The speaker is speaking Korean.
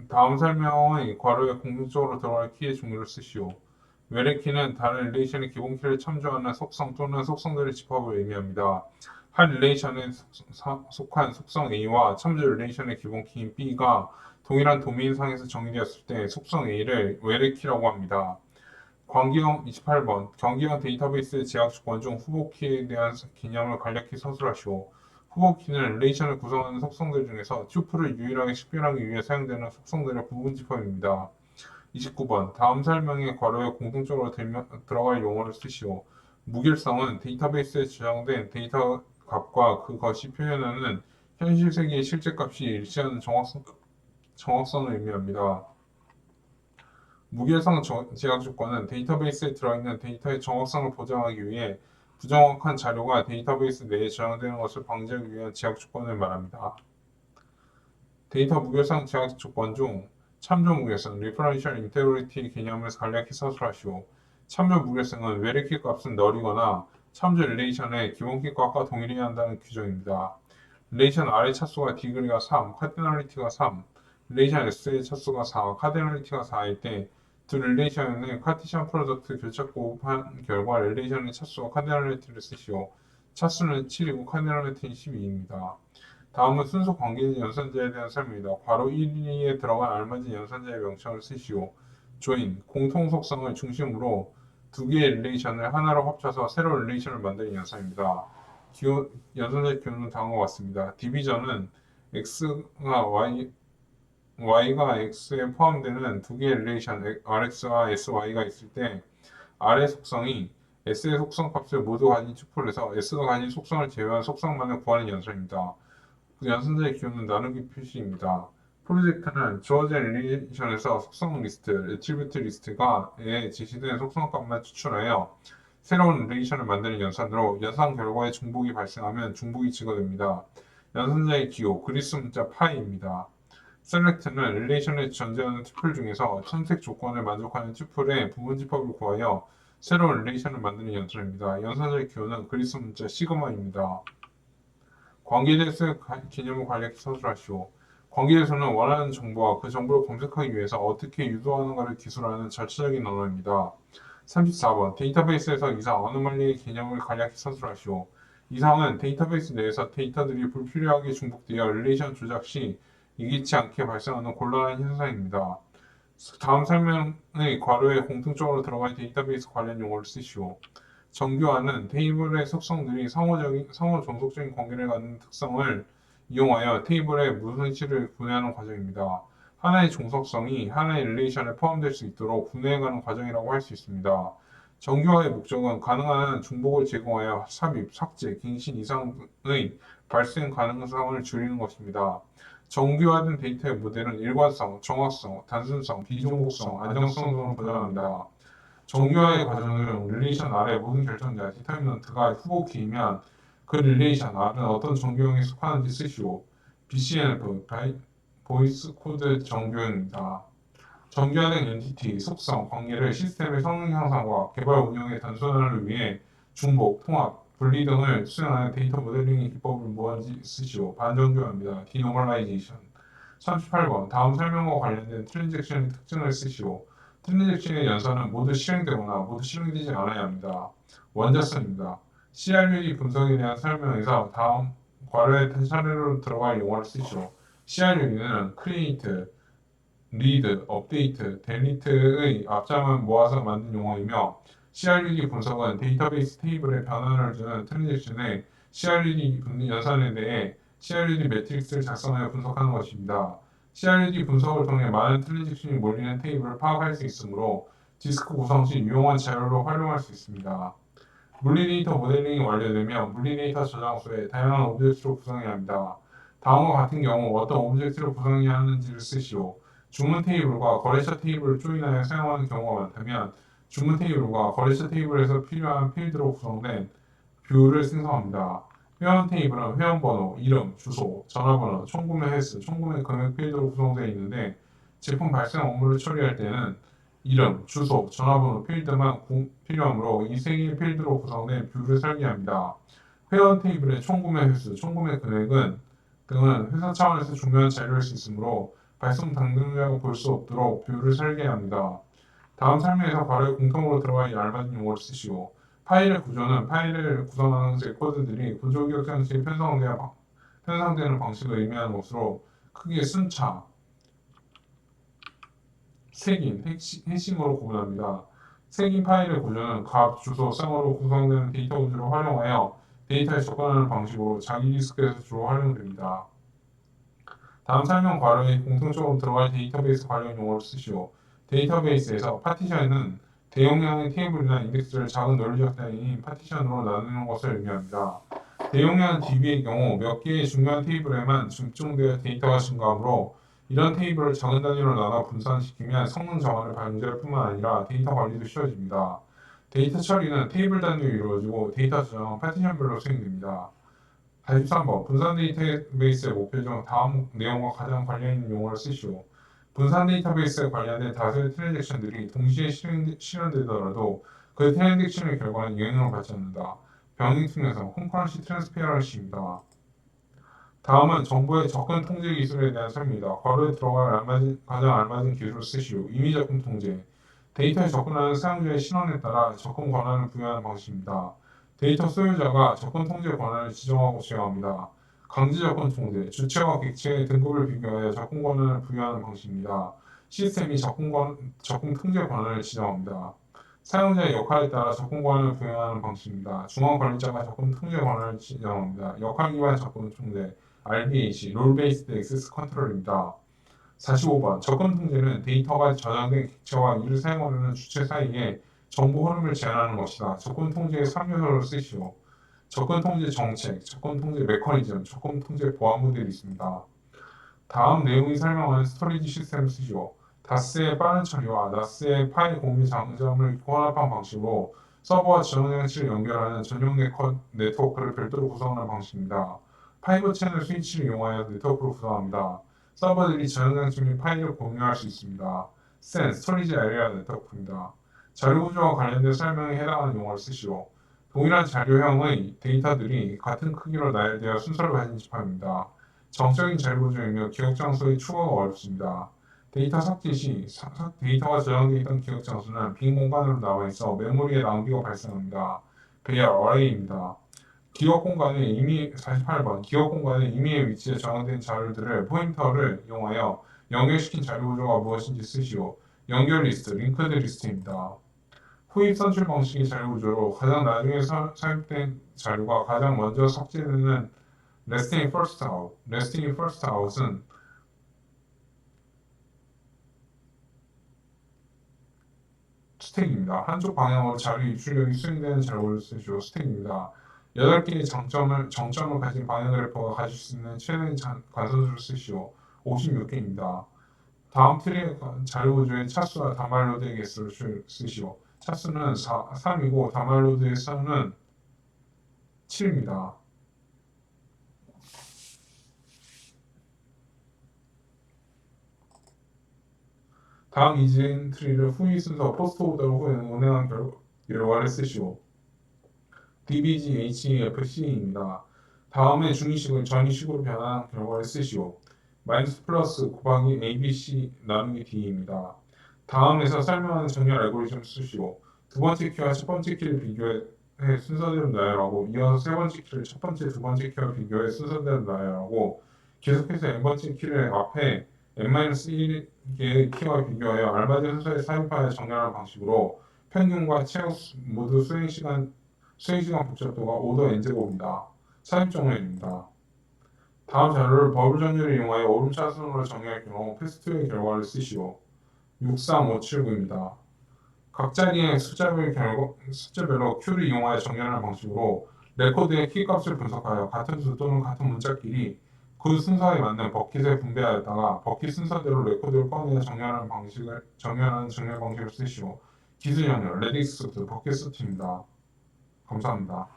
다음 설명의 괄호에 공통적으로 들어갈 키의 종류를 쓰시오. 외래 키는 다른 릴레이션의 기본 키를 참조하는 속성 또는 속성들의 집합을 의미합니다. 한 릴레이션에 속한 속성 A와 참조 릴레이션의 기본 키인 B가 동일한 도메인상에서 정의되었을 때 속성 A를 외래 키라고 합니다. 광기형 28번 경기형 데이터베이스의 제약 조건 중 후보 키에 대한 개념을 간략히 서술하시오. 후보 키는 릴레이션을 구성하는 속성들 중에서 튜플을 유일하게 식별하기 위해 사용되는 속성들의 부분 집합입니다. 29번 다음 설명의 괄호에 공통적으로 들어갈 용어를 쓰시오. 무결성은 데이터베이스에 저장된 데이터 값과 그것이 표현하는 현실 세계의 실제 값이 일치하는 정확성을 의미합니다. 무결성 제약 조건은 데이터베이스에 들어있는 데이터의 정확성을 보장하기 위해 부정확한 자료가 데이터베이스 내에 저장되는 것을 방지하기 위한 제약 조건을 말합니다. 데이터 무결성 제약 조건 중 참조 무결성, referential integrity 개념을 간략히 서술하시오. 참조 무결성은 외래키 값은 널이거나 참조 릴레이션의 기본 키 값과 동일해야 한다는 규정입니다. 릴레이션 R의 차수가 디그리가 3, 카디널리티가 3, 릴레이션 S의 차수가 4, 카디널리티가 4일 때 두 릴레이션의 카티션 프로덕트 교차 곱한 결과 릴레이션의 차수와 카디널리티를 쓰시오. 차수는 7이고 카디널리티는 12입니다. 다음은 순서 관계된 연산자에 대한 설명입니다. 괄호 1에 들어간 알맞은 연산자의 명칭을 쓰시오. 조인, 공통 속성을 중심으로 두 개의 릴레이션을 하나로 합쳐서 새로운 릴레이션을 만드는 연산입니다. 연산자의 기호는 다음과 같습니다. 디비전은 y가 x에 포함되는 두 개의 릴레이션 rx와 sy가 있을 때 r의 속성이 s의 속성 값을 모두 가진 튜플에서 s가 가진 속성을 제외한 속성만을 구하는 연산입니다. 그 연산자의 기호는 나누기 표시입니다. 프로젝트는 주어진 릴레이션에서 속성 리스트, 애트리뷰트 리스트가에 제시된 속성값만 추출하여 새로운 릴레이션을 만드는 연산으로 연산 결과에 중복이 발생하면 중복이 지급됩니다. 연산자의 기호, 그리스 문자 파이입니다. 셀렉트는 릴레이션에 존재하는 튜플 중에서 첨색 조건을 만족하는 튜플의 부분 집합을 구하여 새로운 릴레이션을 만드는 연산입니다. 연산자의 기호는 그리스 문자 시그마입니다. 관계대에서의 개념을 간략히 서술하시오. 관계대에서는 원하는 정보와 그 정보를 검색하기 위해서 어떻게 유도하는가를 기술하는 절차적인 언어입니다. 34번 데이터베이스에서 이상 어노멀리의 개념을 간략히 서술하시오. 이상은 데이터베이스 내에서 데이터들이 불필요하게 중복되어 릴레이션 조작 시 예기치 않게 발생하는 곤란한 현상입니다. 다음 설명의 괄호에 공통적으로 들어간 데이터베이스 관련 용어를 쓰시오. 정교화는 테이블의 속성들이 상호 종속적인 관계를 갖는 특성을 이용하여 테이블의 무선실을 분해하는 과정입니다. 하나의 종속성이 하나의 릴레이션에 포함될 수 있도록 분해해가는 과정이라고 할 수 있습니다. 정교화의 목적은 가능한 한 중복을 제공하여 삽입, 삭제, 갱신 이상의 발생 가능성을 줄이는 것입니다. 정교화된 데이터의 모델은 일관성, 정확성, 단순성, 비중복성, 안정성 등을 보장합니다. 정교화의 과정은 릴레이션 R의 모든 결정자 디터미넌트가 후보 키이면 그 릴레이션 R은 어떤 정교형에 속하는지 쓰시오. BCNF, 보이스 코드 정교형입니다. 정교화된 엔티티, 속성, 관계를 시스템의 성능 향상과 개발 운영의 단순화를 위해 중복, 통합, 분리 등을 수행하는 데이터 모델링의 기법을 무한히 쓰시오. 반정교화입니다. 디노멀라이제이션. 38번 다음 설명과 관련된 트랜잭션의 특징을 쓰시오. 트랜잭션의 연산은 모두 실행되거나 모두 실행되지 않아야 합니다. 원자성입니다. CRUD 분석에 대한 설명에서 다음 괄호에 차례로 들어갈 용어를 쓰시오. CRUD는 create, read, update, delete의 앞자만 모아서 만든 용어이며 CRUD 분석은 데이터베이스 테이블에 변환을 주는 트랜잭션의 CRUD 연산에 대해 CRUD 매트릭스를 작성하여 분석하는 것입니다. CRUD 분석을 통해 많은 트랜잭션이 몰리는 테이블을 파악할 수 있으므로 디스크 구성 시 유용한 자료로 활용할 수 있습니다. 물리데이터 모델링이 완료되면 물리데이터 저장소에 다양한 오브젝트로 구성해야 합니다. 다음과 같은 경우 어떤 오브젝트를 구성해야 하는지를 쓰시오. 주문 테이블과 거래처 테이블을 조인하여 사용하는 경우가 많다면 주문 테이블과 거래처 테이블에서 필요한 필드로 구성된 뷰를 생성합니다. 회원 테이블은 회원 번호, 이름, 주소, 전화번호, 총구매 횟수, 총구매 금액 필드로 구성되어 있는데 제품 발생 업무를 처리할 때는 이름, 주소, 전화번호 필드만 필요하므로 이 세 개의 필드로 구성된 뷰를 설계합니다. 회원 테이블의 총구매 횟수, 총구매 금액은 등은 회사 차원에서 중요한 자료일 수 있으므로 발송 담당자가 볼 수 없도록 뷰를 설계합니다. 다음 설명에서 괄호에 공통으로 들어가 알맞은 용어를 쓰시고 파일의 구조는 파일을 구성하는 코드들이 구조기억 장치에 편성되는 방식을 의미하는 것으로 크게 순차, 색인, 해싱으로 구분합니다. 색인 파일의 구조는 값, 주소, 쌍으로 구성되는 데이터 구조를 활용하여 데이터에 접근하는 방식으로 자기 디스크에서 주로 활용됩니다. 다음 설명 괄호에 공통적으로 들어갈 데이터베이스 관련 용어를 쓰시오. 데이터베이스에서 파티션은 대용량의 테이블이나 인덱스를 작은 논리적 단위인 파티션으로 나누는 것을 의미합니다. 대용량 DB의 경우 몇 개의 중요한 테이블에만 집중되어 데이터가 증가하므로 이런 테이블을 작은 단위로 나눠 분산시키면 성능 정화를 방지할 뿐만 아니라 데이터 관리도 쉬워집니다. 데이터 처리는 테이블 단위로 이루어지고 데이터 저장은 파티션별로 수행됩니다. 43번 분산 데이터베이스의 목표 중 다음 내용과 가장 관련 있는 용어를 쓰시오. 분산 데이터베이스에 관련된 다수의 트랜잭션들이 동시에 실현되더라도 그 트랜잭션의 결과는 영향을 받지 않는다. 병행특례성, 콘커런시 트랜스페어런시입니다. 다음은 정보의 접근 통제 기술에 대한 설명입니다. 괄호에 들어갈 가장 알맞은 기술을 쓰시오. 임의 접근 통제. 데이터에 접근하는 사용자의 신원에 따라 접근 권한을 부여하는 방식입니다. 데이터 소유자가 접근 통제 권한을 지정하고 제어합니다. 강제 접근 통제. 주체와 객체의 등급을 비교하여 접근 권한을 부여하는 방식입니다. 시스템이 접근 통제 권한을 지정합니다. 사용자의 역할에 따라 접근 권한을 부여하는 방식입니다. 중앙 관리자가 접근 통제 권한을 지정합니다. 역할 기반 접근 통제. RBAC, Role Based Access Control입니다. 45번 접근 통제는 데이터가 저장된 객체와 이를 사용하려는 주체 사이에 정보 흐름을 제한하는 것이다. 접근 통제의 3요소를 쓰시오. 접근 통제 정책, 접근 통제 메커니즘, 접근 통제 보안 모델이 있습니다. 다음 내용이 설명하는 스토리지 시스템을 쓰시오. 다스의 빠른 처리와 나스의 파일 공유 장점을 혼합한 방식으로 서버와 지정 장치를 연결하는 전용 네트워크를 별도로 구성하는 방식입니다. 파이버 채널 스위치를 이용하여 네트워크를 구성합니다. 서버들이 저장 장치 및 파일을 공유할 수 있습니다. 센, 스토리지 에리아 네트워크입니다. 자료 구조와 관련된 설명에 해당하는 용어를 쓰시오. 동일한 자료형의 데이터들이 같은 크기로 나열되어 순서를 가진 집합입니다. 정적인 자료 구조이며 기억 장소의 추가가 어렵습니다. 데이터 삭제 시 데이터가 저장되어 있던 기억 장소는 빈 공간으로 남아 있어 메모리의 낭비가 발생합니다. 배열 어레이입니다. 기억 공간에 이미 48번 기억 공간에 임의의 위치에 저장된 자료들을 포인터를 이용하여 연결시킨 자료 구조가 무엇인지 쓰시오. 연결 리스트, 링크드 리스트입니다. 후입 선출 방식의 자료 구조로 가장 나중에 사용된 자료가 가장 먼저 삭제되는 Last in first out. Last in first out은 스택입니다. 한쪽 방향으로 자료 입출력이 수행되는 자료를 쓰시오. 스택입니다. 8개의 정점을 가진 방향 그래퍼가 가질 수 있는 최대의 관선수를 쓰시오. 56개입니다. 다음 트리의 자료 구조의 차수와 다말로드의 개수를 쓰시오. 차수는 3이고 다말로드의 수는 7입니다. 다음 이진 트리를 후이 순서 포스트 오더로 운행한 결과를 쓰시오. DBGHFC입니다. 다음에 중위식을 전위식으로 변환한 결과를 쓰시오. 마이너스 플러스 곱하기 ABC 나누기 D입니다. 다음에서 설명하는 정렬 알고리즘을 쓰시오. 두 번째 키와 첫 번째 키를 비교해 순서대로 나열하고 이어서 세 번째 키를 첫 번째, 두 번째 키와 비교해 순서대로 나열하고 계속해서 n번째 키를 앞에 n-1개의 키와 비교하여 알맞은 순서에 삽입하여 정렬하는 방식으로 평균과 최후 모두 수행시간 복잡도가 오더 n제곱입니다. 삽입 정렬입니다. 다음 자료를 버블 정렬을 이용하여 오름차순으로 정렬할 경우 패스트의 결과를 쓰시오. 63579입니다. 각 자리의 숫자별로 Q를 이용하여 정렬하는 방식으로 레코드의 키값을 분석하여 같은 수 또는 같은 문자끼리 그 순서에 맞는 버킷에 분배하였다가 버킷 순서대로 레코드를 꺼내어 정렬하는 정렬 방식을 쓰시오. 기술 정렬, 레디스 소트, 버킷 소트입니다. 감사합니다.